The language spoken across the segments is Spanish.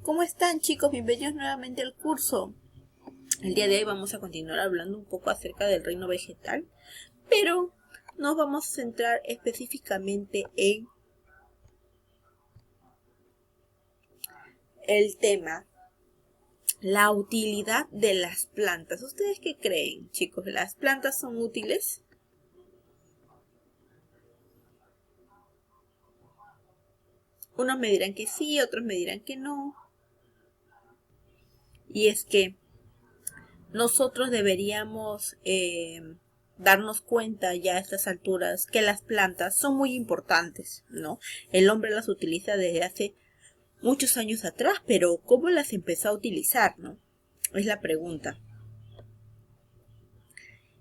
¿Cómo están, chicos? Bienvenidos nuevamente al curso. El día de hoy vamos a continuar hablando un poco acerca del reino vegetal, pero nos vamos a centrar específicamente en el tema, la utilidad de las plantas. ¿Ustedes qué creen, chicos? ¿Las plantas son útiles? Unos me dirán que sí, otros me dirán que no. Y es que nosotros deberíamos darnos cuenta ya a estas alturas que las plantas son muy importantes, ¿no? El hombre las utiliza desde hace muchos años atrás, pero ¿cómo las empezó a utilizar, no? Es la pregunta.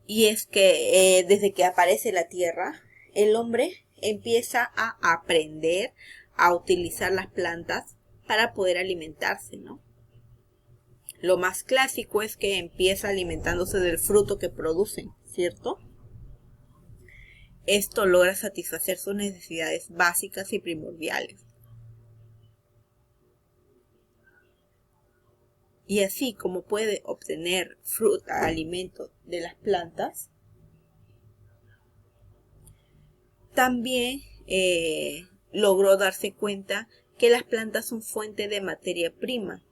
Y es que desde que aparece la tierra, el hombre empieza a aprender a utilizar las plantas para poder alimentarse, ¿no? Lo más clásico es que empieza alimentándose del fruto que producen, ¿cierto? Esto logra satisfacer sus necesidades básicas y primordiales. Y así como puede obtener fruta, alimento de las plantas, también logró darse cuenta que las plantas son fuente de materia prima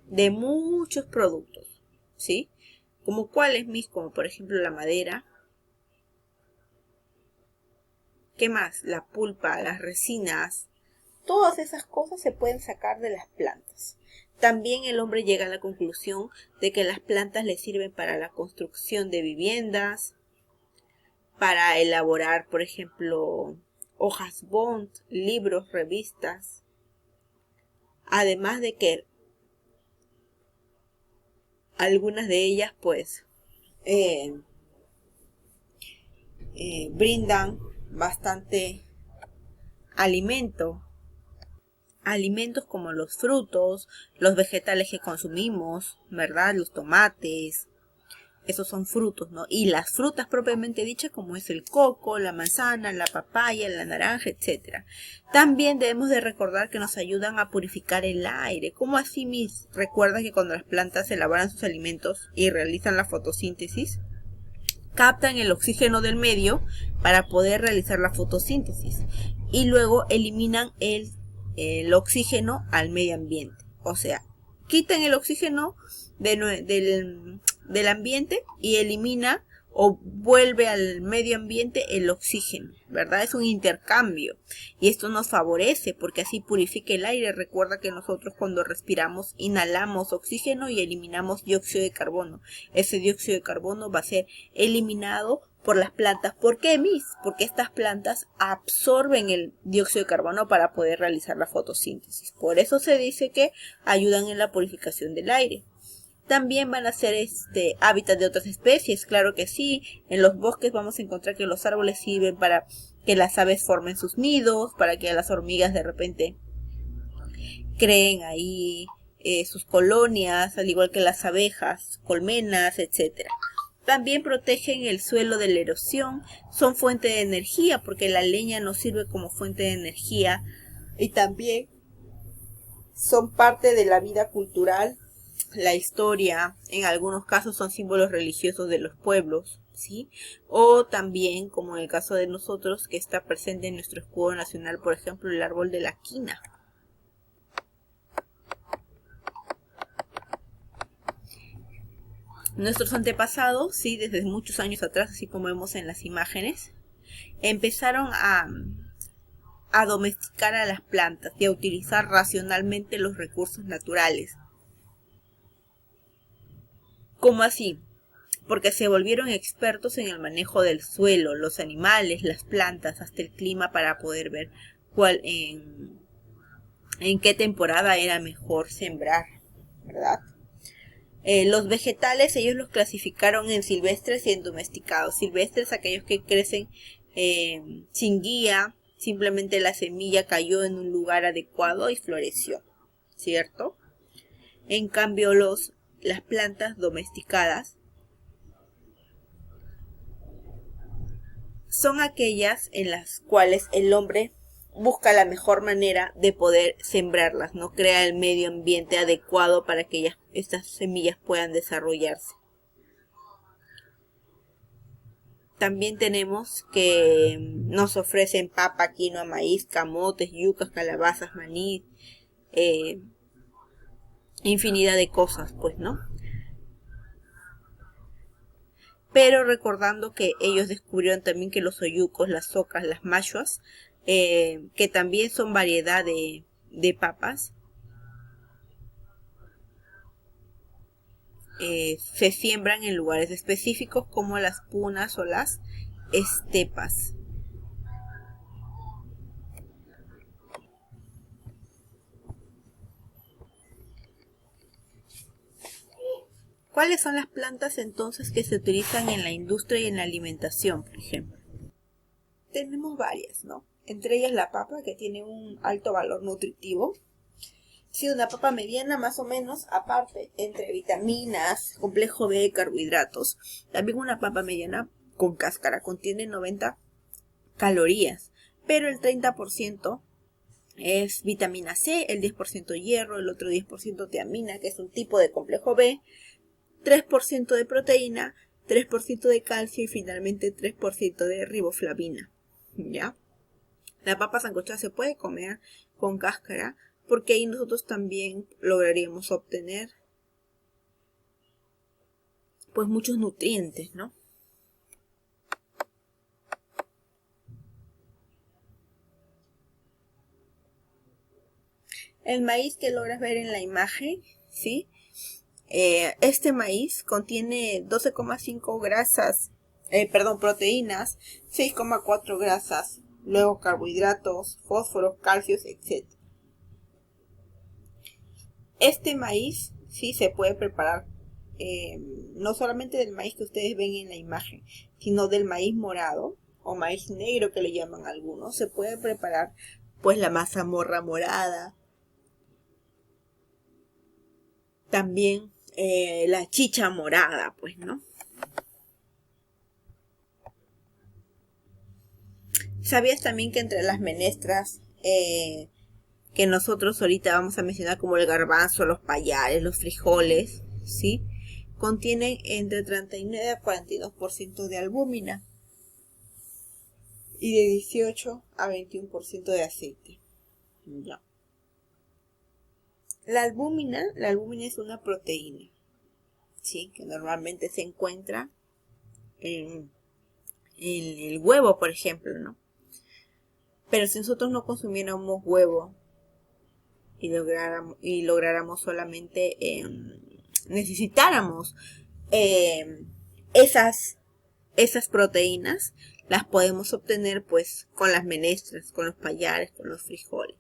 de muchos productos, ¿sí? Como cuáles, como por ejemplo la madera. ¿Qué más? La pulpa, las resinas. Todas esas cosas se pueden sacar de las plantas. También el hombre llega a la conclusión de que las plantas le sirven para la construcción de viviendas, para elaborar, por ejemplo, hojas bond, libros, revistas. Además de que algunas de ellas, pues, brindan bastante alimento. Alimentos como los frutos, los vegetales que consumimos, ¿verdad? Los tomates, esos son frutos, ¿no? Y las frutas propiamente dichas como es el coco, la manzana, la papaya, la naranja, etc. También debemos de recordar que nos ayudan a purificar el aire. ¿Cómo así, Miss? ¿Recuerda que cuando las plantas elaboran sus alimentos y realizan la fotosíntesis, captan el oxígeno del medio para poder realizar la fotosíntesis y luego eliminan el oxígeno al medio ambiente? O sea, quitan el oxígeno del ambiente y elimina o vuelve al medio ambiente el oxígeno, ¿verdad? Es un intercambio y esto nos favorece porque así purifica el aire. Recuerda que nosotros cuando respiramos inhalamos oxígeno y eliminamos dióxido de carbono. Ese dióxido de carbono va a ser eliminado por las plantas. ¿Por qué, Miss? Porque estas plantas absorben el dióxido de carbono para poder realizar la fotosíntesis. Por eso se dice que ayudan en la purificación del aire. También van a ser hábitat de otras especies, claro que sí. En los bosques vamos a encontrar que los árboles sirven para que las aves formen sus nidos, para que las hormigas de repente creen ahí sus colonias, al igual que las abejas, colmenas, etc. También protegen el suelo de la erosión, son fuente de energía porque la leña nos sirve como fuente de energía y también son parte de la vida cultural, la historia. En algunos casos son símbolos religiosos de los pueblos, ¿sí? O también, como en el caso de nosotros, que está presente en nuestro escudo nacional, por ejemplo, el árbol de la quina. Nuestros antepasados, sí, desde muchos años atrás, así como vemos en las imágenes, empezaron a domesticar a las plantas y a utilizar racionalmente los recursos naturales. ¿Cómo así? Porque se volvieron expertos en el manejo del suelo, los animales, las plantas, hasta el clima para poder ver en qué temporada era mejor sembrar, ¿verdad? Los vegetales ellos los clasificaron en silvestres y en domesticados. Silvestres, aquellos que crecen sin guía, simplemente la semilla cayó en un lugar adecuado y floreció, ¿cierto? En cambio las plantas domesticadas son aquellas en las cuales el hombre busca la mejor manera de poder sembrarlas, no crea el medio ambiente adecuado para que estas semillas puedan desarrollarse. También tenemos que nos ofrecen papa, quinoa, maíz, camotes, yucas, calabazas, maní, infinidad de cosas, pues, ¿no? Pero recordando que ellos descubrieron también que los oyucos, las socas, las machuas, que también son variedad de papas, se siembran en lugares específicos como las punas o las estepas. ¿Cuáles son las plantas entonces que se utilizan en la industria y en la alimentación, por ejemplo? Tenemos varias, ¿no? Entre ellas la papa, que tiene un alto valor nutritivo. Sí, una papa mediana más o menos, aparte, entre vitaminas, complejo B, carbohidratos. También una papa mediana con cáscara contiene 90 calorías, pero el 30% es vitamina C, el 10% hierro, el otro 10% tiamina, que es un tipo de complejo B, 3% de proteína, 3% de calcio y finalmente 3% de riboflavina. ¿Ya? La papa sancochada se puede comer con cáscara porque ahí nosotros también lograríamos obtener pues muchos nutrientes, ¿no? El maíz que logras ver en la imagen, ¿sí? Este maíz contiene 12,5 grasas, proteínas, 6,4 grasas, luego carbohidratos, fósforos, calcios, etc. Este maíz sí se puede preparar, no solamente del maíz que ustedes ven en la imagen, sino del maíz morado o maíz negro que le llaman algunos. Se puede preparar pues la mazamorra morada, también la chicha morada, pues, ¿no? ¿Sabías también que entre las menestras que nosotros ahorita vamos a mencionar como el garbanzo, los payares, los frijoles, ¿sí? Contienen entre 39 a 42% de albúmina y de 18 a 21% de aceite. Ya. La albúmina es una proteína, ¿sí? Que normalmente se encuentra en el huevo, por ejemplo, ¿no? Pero si nosotros no consumiéramos huevo y lográramos solamente necesitáramos esas proteínas, las podemos obtener pues con las menestras, con los payares, con los frijoles.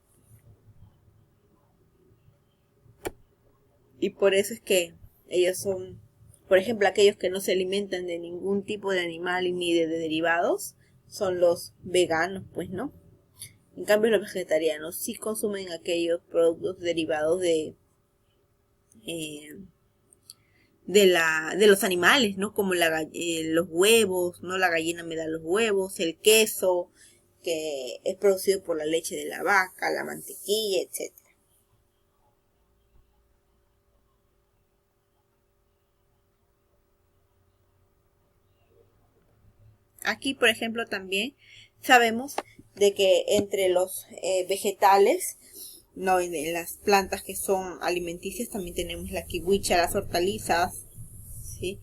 Y por eso es que ellos son, por ejemplo, aquellos que no se alimentan de ningún tipo de animal ni de derivados, son los veganos, pues, ¿no? En cambio, los vegetarianos sí consumen aquellos productos derivados de los animales, ¿no? Como los huevos, ¿no? La gallina me da los huevos, el queso, que es producido por la leche de la vaca, la mantequilla, etc. Aquí, por ejemplo, también sabemos de que entre los vegetales, no, en las plantas que son alimenticias, también tenemos la kiwicha, las hortalizas, ¿sí?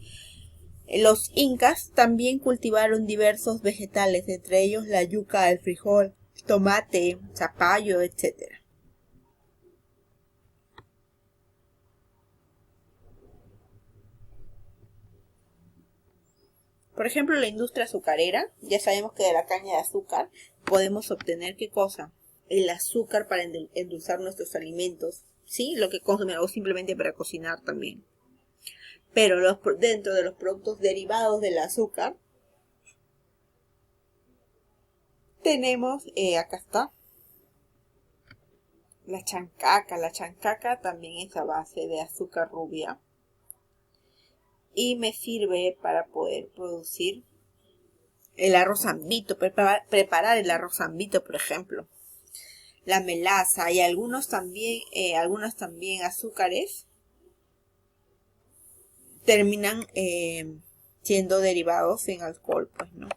Los incas también cultivaron diversos vegetales, entre ellos la yuca, el frijol, tomate, zapallo, etc. Por ejemplo, la industria azucarera, ya sabemos que de la caña de azúcar podemos obtener ¿qué cosa? El azúcar para endulzar nuestros alimentos, ¿sí? Lo que consumimos, o simplemente para cocinar también. Pero dentro de los productos derivados del azúcar, tenemos, acá está, la chancaca. La chancaca también es a base de azúcar rubia. Y me sirve para poder producir el arroz zambito, preparar el arroz zambito, por ejemplo, la melaza y algunas también azúcares terminan siendo derivados en alcohol, pues, ¿no?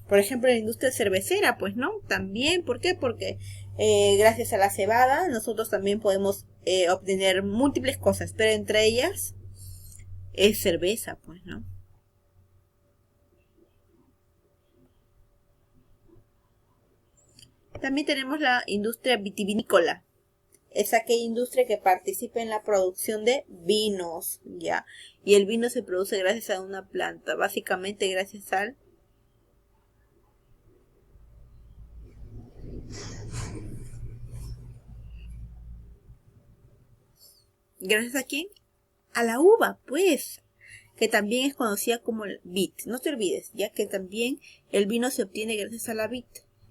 Por ejemplo, la industria cervecera, pues, ¿no? También, ¿por qué? Porque gracias a la cebada nosotros también podemos obtener múltiples cosas, pero entre ellas es cerveza, pues, ¿no? También tenemos la industria vitivinícola. Es aquella industria que participa en la producción de vinos, ¿ya? Y el vino se produce gracias a una planta, básicamente gracias al... ¿Gracias a quién? A la uva, pues, que también es conocida como el vid. No te olvides, ya que también el vino se obtiene gracias a la vid.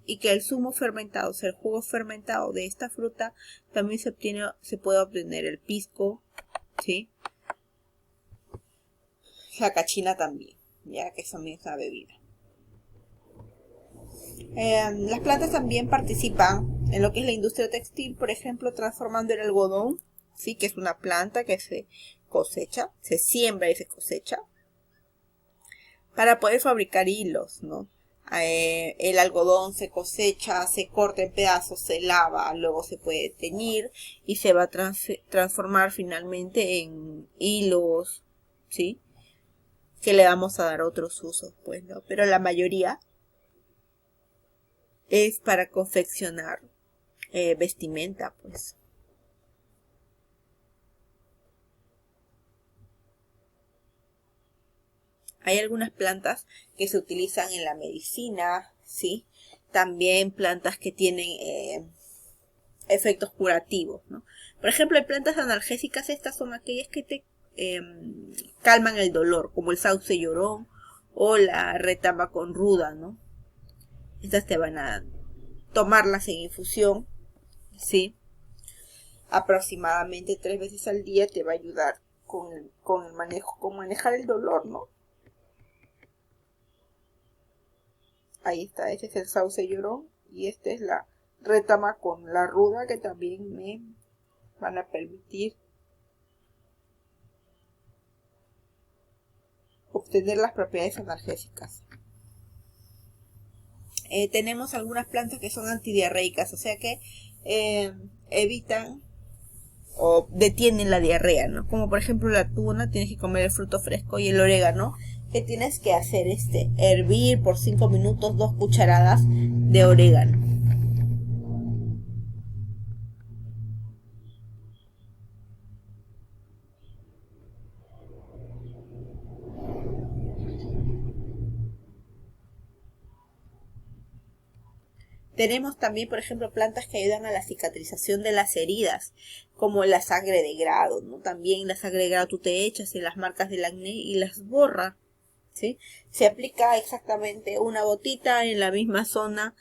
Y que el zumo fermentado, o sea, el jugo fermentado de esta fruta, también se puede obtener el pisco, ¿sí? La cachina también, ya que también es una bebida. Las plantas también participan en lo que es la industria textil, por ejemplo, transformando el algodón, ¿sí? Que es una planta que se cosecha, se siembra y se cosecha, para poder fabricar hilos, ¿no? El algodón se cosecha, se corta en pedazos, se lava, luego se puede teñir y se va a transformar finalmente en hilos, ¿sí? Que le vamos a dar otros usos, pues, ¿no? Pero la mayoría es para confeccionar vestimenta, pues. Hay algunas plantas que se utilizan en la medicina, ¿sí? También plantas que tienen efectos curativos, ¿no? Por ejemplo, hay plantas analgésicas, estas son aquellas que te calman el dolor, como el sauce llorón o la retama con ruda, ¿no? Estas te van a tomarlas en infusión, ¿sí? Aproximadamente 3 veces al día te va a ayudar con el manejo, con manejar el dolor, ¿no? Ahí está, este es el sauce llorón y esta es la retama con la ruda que también me van a permitir obtener las propiedades analgésicas. Tenemos algunas plantas que son antidiarreicas, o sea que evitan o detienen la diarrea, ¿no? Como por ejemplo la tuna, tienes que comer el fruto fresco, y el orégano, que tienes que hacer hervir por 5 minutos 2 cucharadas de orégano. Tenemos también, por ejemplo, plantas que ayudan a la cicatrización de las heridas, como la sangre de grado, ¿no? También la sangre de grado tú te echas en las marcas del acné y las borra, ¿sí? Se aplica exactamente una gotita en la misma zona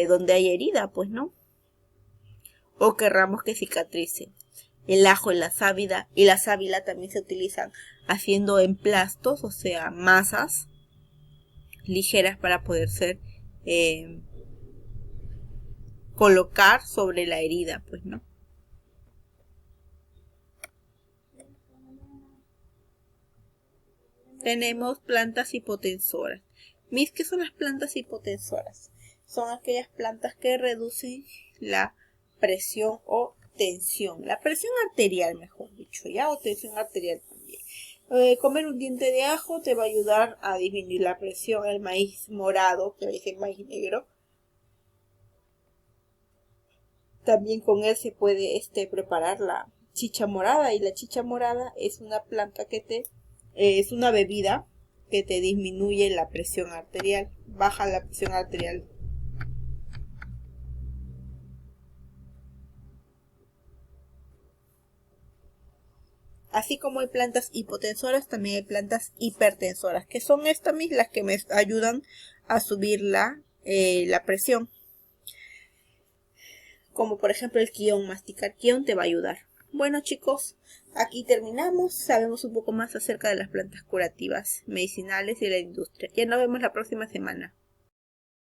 donde hay herida, pues, ¿no? O querramos que cicatrice. El ajo y la sábila también se utilizan haciendo emplastos, o sea, masas ligeras para poder ser colocar sobre la herida, pues, ¿no? Tenemos plantas hipotensoras. ¿Qué son las plantas hipotensoras? Son aquellas plantas que reducen la presión o tensión. La presión arterial, mejor dicho, ¿ya? O tensión arterial también. Comer un diente de ajo te va a ayudar a disminuir la presión. El maíz morado, que es el maíz negro, también con él se puede preparar la chicha morada, y la chicha morada es una planta que es una bebida que te disminuye la presión arterial, baja la presión arterial. Así como hay plantas hipotensoras, también hay plantas hipertensoras, que son estas mismas las que me ayudan a subir la presión. Como por ejemplo el quión, masticar quión te va a ayudar. Bueno chicos, Aquí terminamos, sabemos un poco más acerca de las plantas curativas, medicinales y la industria. Ya nos vemos la próxima semana.